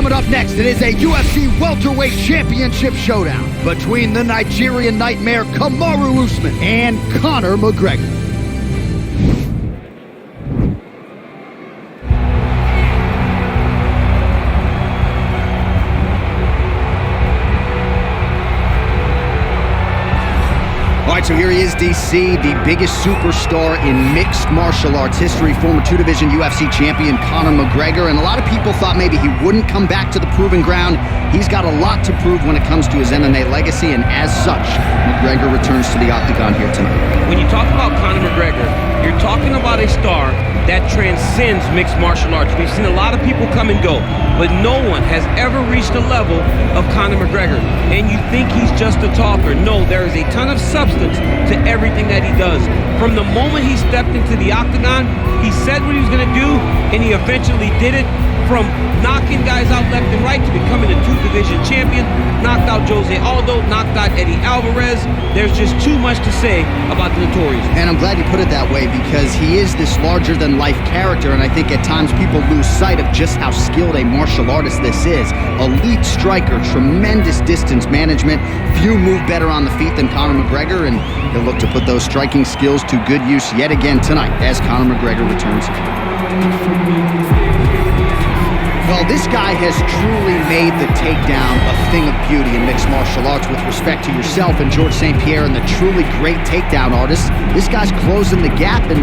Coming up next, it is a UFC welterweight championship showdown between the Nigerian Nightmare Kamaru Usman and Conor McGregor. So here he is, DC, the biggest superstar in mixed martial arts history, former two-division UFC champion Conor McGregor, and a lot of people thought maybe he wouldn't come back to the proving ground. He's got a lot to prove when it comes to his MMA legacy, and as such, McGregor returns to the octagon here tonight. When you talk about Conor McGregor, you're talking about a star that transcends mixed martial arts. We've seen a lot of people come and go, but no one has ever reached the level of Conor McGregor. And you think he's just a talker. No, there is a ton of substance to everything that he does. From the moment he stepped into the octagon, he said what he was going to do, and he eventually did it. From knocking guys out left and right to becoming a two-division champion, knocked out Jose Aldo, knocked out Eddie Alvarez. There's just too much to say about the Notorious. And I'm glad you put it that way, because he is this larger-than-life character, and I think at times people lose sight of just how skilled a martial artist this is. Elite striker, tremendous distance management. Few move better on the feet than Conor McGregor, and he'll look to put those striking skills to good use yet again tonight as Conor McGregor returns. Well, this guy has truly made the takedown a thing of beauty in mixed martial arts with respect to yourself and George St. Pierre and the truly great takedown artists. This guy's closing the gap and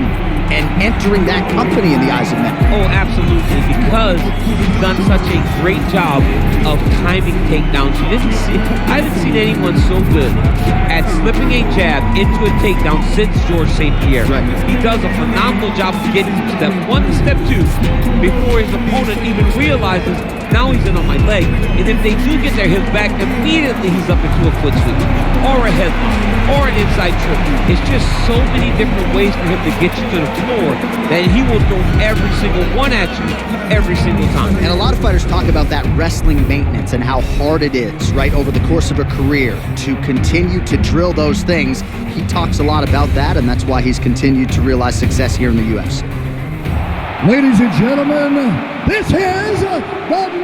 entering that company in the eyes of men. Oh, absolutely, because he's done such a great job of timing takedowns. I haven't seen anyone so good at slipping a jab into a takedown since George St. Pierre. Right. He does a phenomenal job of getting from step one to step two before his opponent even realizes now he's in on my leg. And if they do get their hips back, immediately he's up into a foot sweep or a headlock or an inside trip. It's just so many different ways for him to get you to the floor that he will throw every single one at you every single time. And a lot of fighters talk about that wrestling maintenance and how hard it is, right, over the course of a career to continue to drill those things. He talks a lot about that, and that's why he's continued to realize success here in the UFC. Ladies and gentlemen, this is the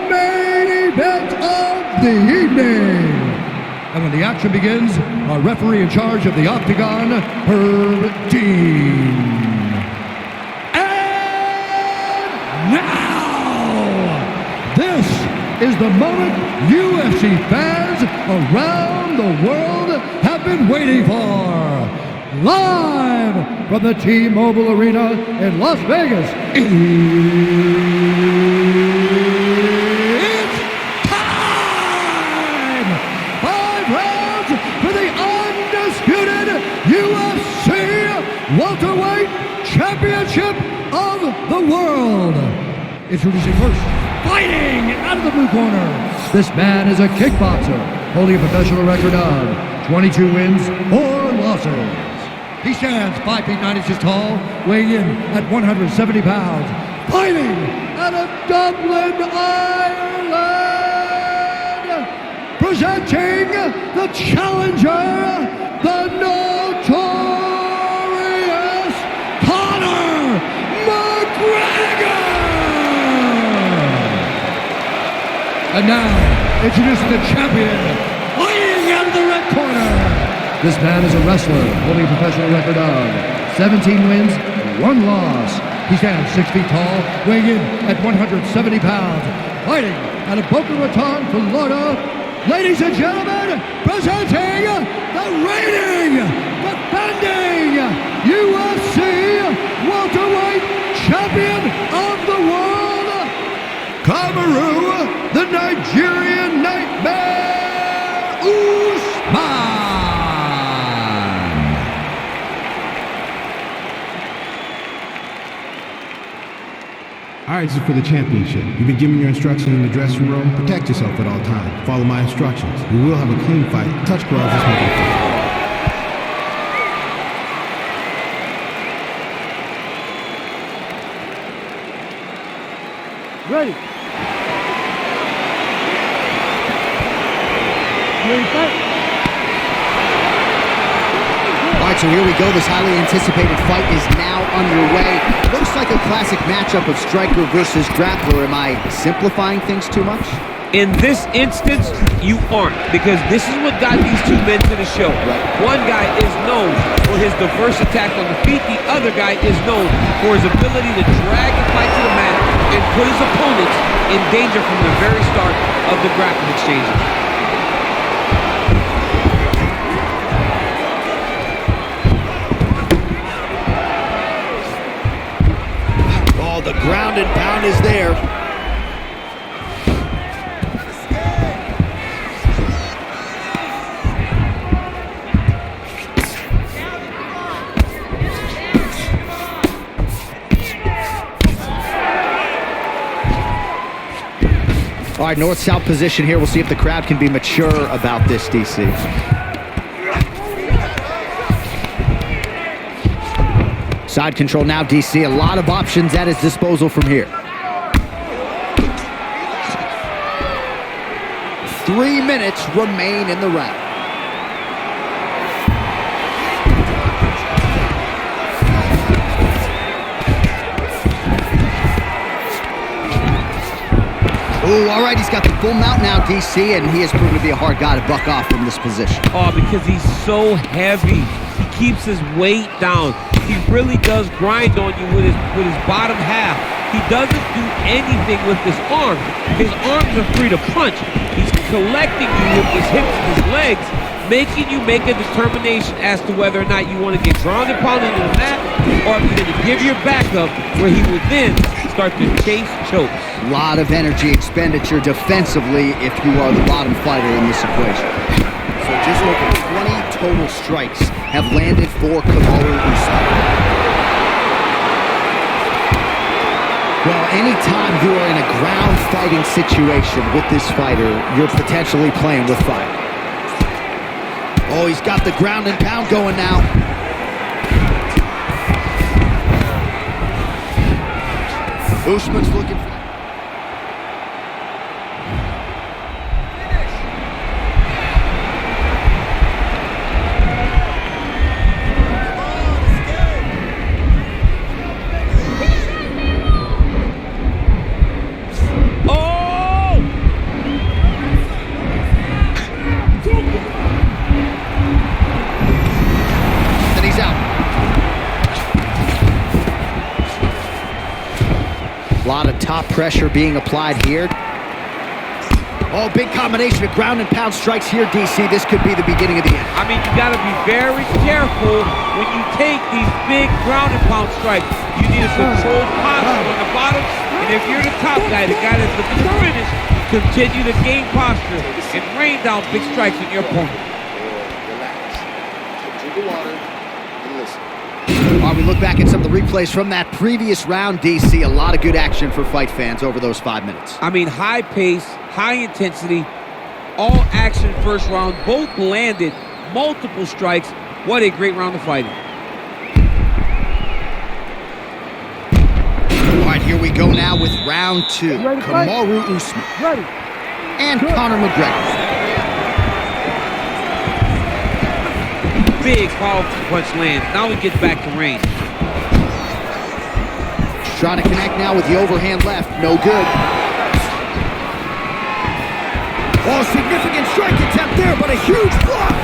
main event of the evening. And when the action begins, our referee in charge of the octagon, Herb Dean. And now, this is the moment UFC fans around the world have been waiting for. Live from the T-Mobile Arena in Las Vegas, it's time! 5 rounds for the undisputed UFC welterweight championship of the world. Introducing first, fighting out of the blue corner. This man is a kickboxer, holding a professional record of 22 wins, 4 losses. He stands 5 feet 9 inches tall, weighing in at 170 pounds, fighting out of Dublin, Ireland, presenting the challenger, the notorious Conor McGregor! And now, introducing the champion, fighting out of the red corner. This man is a wrestler holding a professional record of 17 wins, 1 loss. He stands 6 feet tall, weighing in at 170 pounds, fighting out of Boca Raton, Florida. Ladies and gentlemen, presenting the reigning, defending UFC welterweight champion of the world, Kamaru, the Nigerian Nightmare Usman. All right, this is for the championship. You've been given your instructions in the dressing room. Protect yourself at all times. Follow my instructions. We will have a clean fight. Touch gloves. Let's make it fun. Ready. Ready, fight. All right, so here we go. This highly anticipated fight is now underway. Looks like a classic matchup of striker versus grappler. Am I simplifying things too much? In this instance, you aren't, because this is what got these two men to the show. Right. One guy is known for his diverse attack on the feet. The other guy is known for his ability to drag a fight to the mat and put his opponents in danger from the very start of the grappling exchanges. Oh, the ground and pound is there. All right, north-south position here. We'll see if the crowd can be mature about this, DC. Side control now, DC. A lot of options at his disposal from here. 3 minutes remain in the round. Ooh, all right, he's got the full mount now, DC, and he has proven to be a hard guy to buck off from this position. Oh, because he's so heavy. He keeps his weight down. He really does grind on you with his bottom half. He doesn't do anything with his arms. His arms are free to punch. He's collecting you with his hips and his legs, making you make a determination as to whether or not you want to get ground and pounded into the mat, or if you're going to give your back up, where he will then start to chase chokes. A lot of energy expenditure defensively if you are the bottom fighter in this equation. So just over 20 total strikes have landed for Kamaru Usman. Well, anytime you are in a ground fighting situation with this fighter, you're potentially playing with fire. Oh, he's got the ground and pound going now. Usman's looking for... A lot of top pressure being applied here. Oh, big combination of ground and pound strikes here, DC. This could be the beginning of the end. I mean, you got to be very careful when you take these big ground and pound strikes. You need a controlled posture on the bottom. And if you're the top guy, the guy that's looking to finish, continue to gain posture and rain down big strikes on your opponent. Relax. Drink the water and listen. All right, we look back at some of the replays from that previous round, DC. A lot of good action for fight fans over those 5 minutes. I mean, high pace, high intensity, all action first round. Both landed multiple strikes. What a great round of fighting. All right, here we go now with round 2. Kamaru Usman and Conor McGregor. Big, powerful punch lands. Now we get back to range. Trying to connect now with the overhand left. No good. Oh, significant strike attempt there, but a huge block.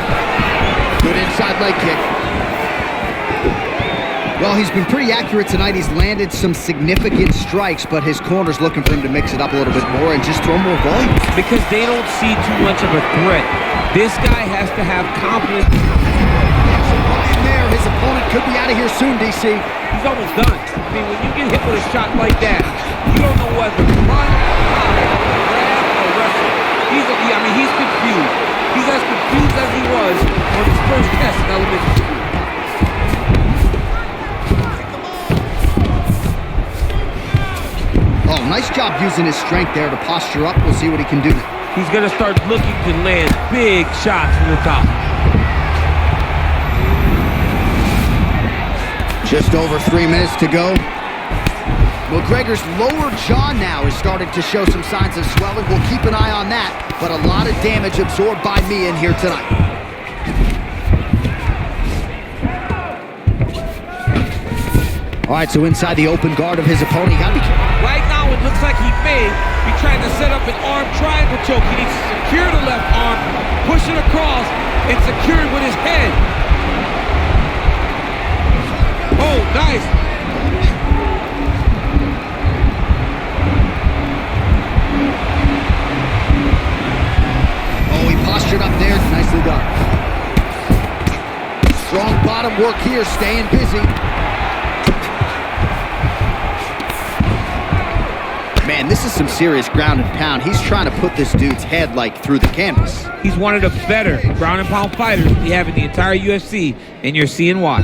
Good inside leg kick. Well, he's been pretty accurate tonight. He's landed some significant strikes, but his corner's looking for him to mix it up a little bit more and just throw more volume. Because they don't see too much of a threat. This guy has to have confidence. There, his opponent could be out of here soon, DC. He's almost done. I mean, when you get hit with a shot like that, you don't know whether to run, hide, grab, or wrestle. He's confused. He's as confused as he was on his first test in elementary school. Oh, nice job using his strength there to posture up. We'll see what he can do now. He's going to start looking to land big shots from the top. Just over 3 minutes to go. McGregor's lower jaw now is starting to show some signs of swelling. We'll keep an eye on that, but a lot of damage absorbed by me in here tonight. All right, so inside the open guard of his opponent, he got to be careful. Right now, it looks like he may be trying to set up an arm triangle choke. He needs to secure the left arm, push it across, and secure it with his head. Oh, nice. Oh, he postured up there. Nicely done. Strong bottom work here, staying busy. Man, this is some serious ground and pound. He's trying to put this dude's head like through the canvas. He's one of the better ground and pound fighters we have in the entire UFC, and you're seeing why.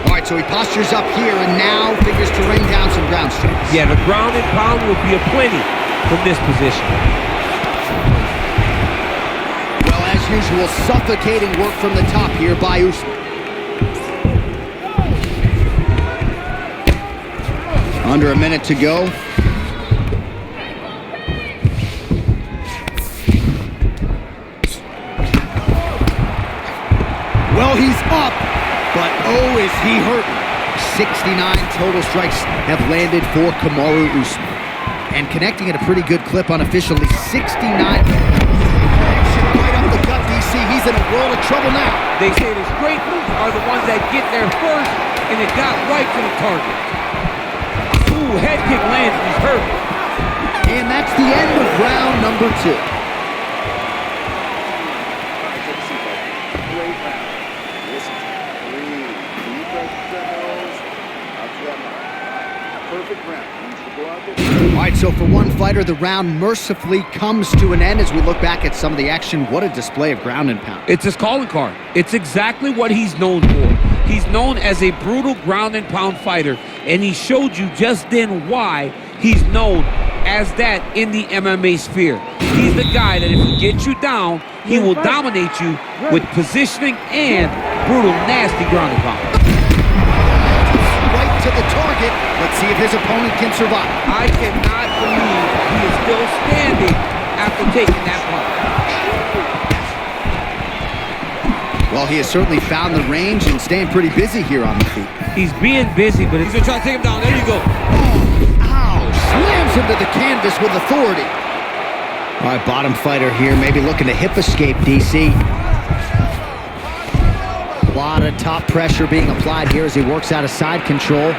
All right, so he postures up here and now figures to rain down some ground strikes. Yeah, the ground and pound will be aplenty from this position. Well, as usual, suffocating work from the top here by Usman. Under a minute to go. Well, he's up, but oh, is he hurting. 69 total strikes have landed for Kamaru Usman. And connecting at a pretty good clip unofficially, 69. Right up the gut, DC. He's in a world of trouble now. They say the straight moves are the ones that get there first, and it got right to the target. Ooh, head kick lands, and he's hurt. And that's the end of round number 2. Great round. Listen to me. Breathe. Deep breath through the nose. Out to that mouth. Perfect round. I want you to go out there. All right, so for one fighter, the round mercifully comes to an end as we look back at some of the action. What a display of ground and pound. It's his calling card. It's exactly what he's known for. He's known as a brutal ground and pound fighter, and he showed you just then why he's known as that in the MMA sphere. He's the guy that if he gets you down, he will dominate you with positioning and brutal, nasty ground and pound. Right to the target. Let's see if his opponent can survive. I cannot believe he is still standing after taking that punch. Well, he has certainly found the range and staying pretty busy here on the feet. He's being busy, but he's gonna try to take him down. There you go. Ow! Slams him to the canvas with authority. All right, bottom fighter here, maybe looking to hip escape, DC. A lot of top pressure being applied here as he works out of side control.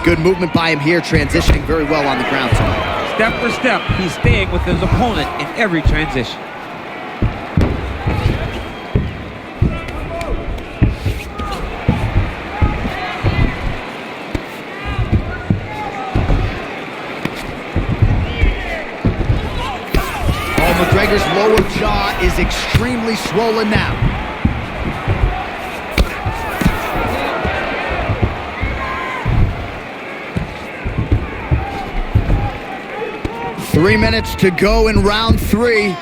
Good movement by him here, transitioning very well on the ground tonight. Step for step, he's staying with his opponent in every transition. McGregor's lower jaw is extremely swollen now. Three minutes to go in round 3.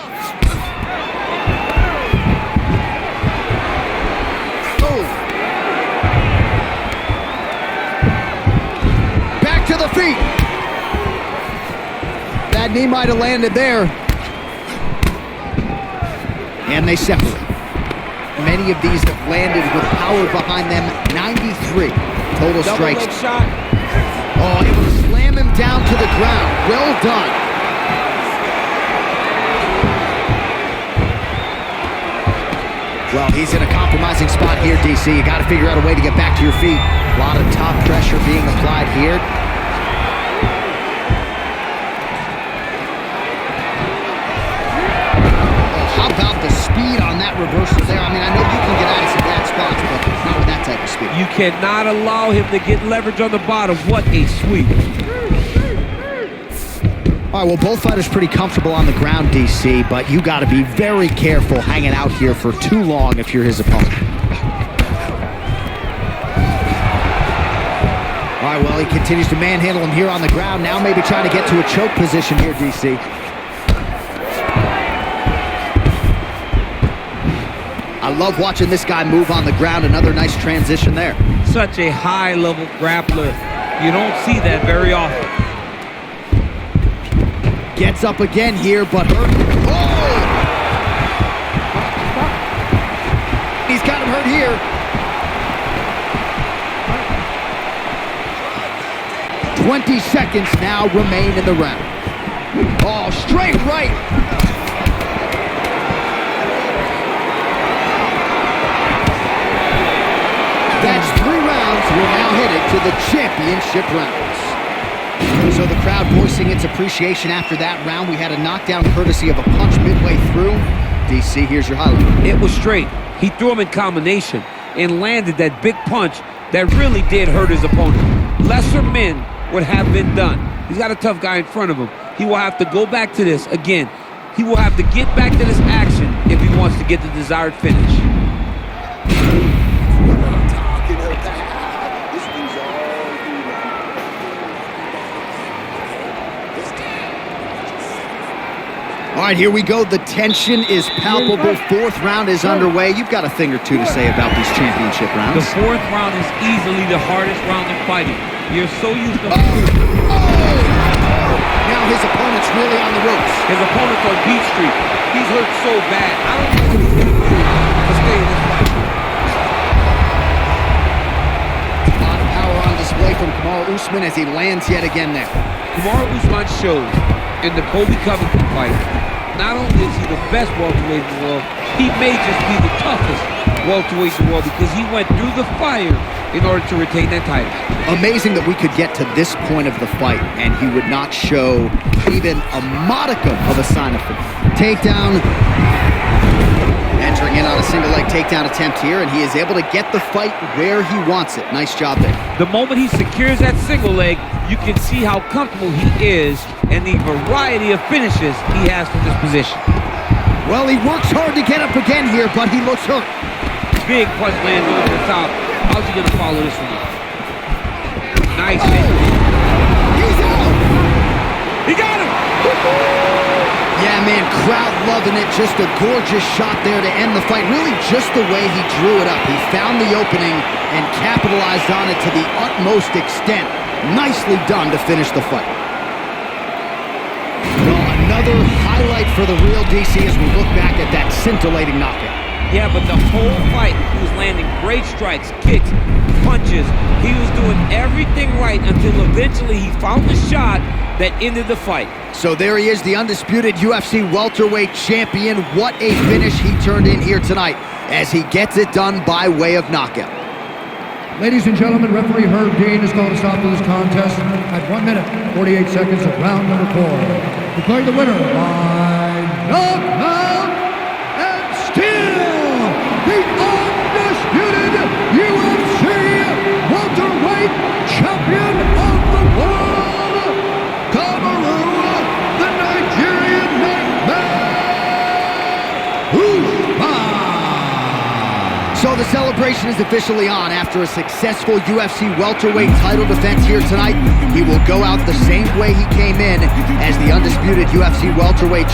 Oh. Back to the feet. That knee might have landed there. And they separate. Many of these have landed with power behind them. 93 total strikes. Double leg shot. Oh, able to slam him down to the ground. Well done. Well, he's in a compromising spot here, DC. You got to figure out a way to get back to your feet. A lot of top pressure being applied here. How about the speed on that reversal there? I mean, I know you can get out of some bad spots, but not with that type of speed. You cannot allow him to get leverage on the bottom. What a sweep. All right, well, both fighters pretty comfortable on the ground, DC, but you got to be very careful hanging out here for too long if you're his opponent. All right, well, he continues to manhandle him here on the ground. Now maybe trying to get to a choke position here, DC. I love watching this guy move on the ground. Another nice transition there. Such a high-level grappler. You don't see that very often. Gets up again here, but hurt. Oh! 20 seconds now remain in the round. Oh, straight right. That's 3 rounds. We're now headed to the championship rounds. So the crowd voicing its appreciation after that round. We had a knockdown courtesy of a punch midway through. DC, here's your highlight. It was straight. He threw him in combination and landed that big punch that really did hurt his opponent. Lesser men would have been done. He's got a tough guy in front of him. He will have to go back to this again. He will have to get back to this action if he wants to get the desired finish. All right, here we go. The tension is palpable. 4th round is underway. You've got a thing or two to say about these championship rounds. The 4th round is easily the hardest round in fighting. You're so used to... Now his opponent's really on the ropes. His opponent's on beat street. He's hurt so bad. I don't know what he's going to do to stay in this fight. A lot of power on display from Kamaru Usman as he lands yet again there. Kamaru Usman shows in the Colby Covington fight, not only is he the best welterweight in the world, he may just be the toughest welterweight in the world because he went through the fire in order to retain that title. Amazing that we could get to this point of the fight and he would not show even a modicum of a sign of takedown. Entering in on a single leg takedown attempt here, and he is able to get the fight where he wants it. Nice job there. The moment he secures that single leg, you can see how comfortable he is and the variety of finishes he has from this position. Well, he works hard to get up again here, but he looks hurt. Big punch lands over the top. How's he gonna follow this one up? Nice hit. He's out! He got him! Yeah, man, crowd loving it. Just a gorgeous shot there to end the fight. Really just the way he drew it up. He found the opening and capitalized on it to the utmost extent. Nicely done to finish the fight. Well, another highlight for the real DC as we look back at that scintillating knockout. Yeah, but the whole fight, he was landing great strikes, kicks, punches. He was doing everything right until eventually he found the shot that ended the fight. So there he is, the undisputed UFC welterweight champion. What a finish he turned in here tonight as he gets it done by way of knockout. Ladies and gentlemen, referee Herb Dean has called a stop to this contest at 1 minute, 48 seconds of round number 4. Declaring the winner by knockout and still the undisputed UFC welterweight champion of the world, Kamaru, the Nigerian Nightmare Usman. So the celebration is officially on. After a successful UFC welterweight title defense here tonight, he will go out the same way he came in as the undisputed UFC welterweight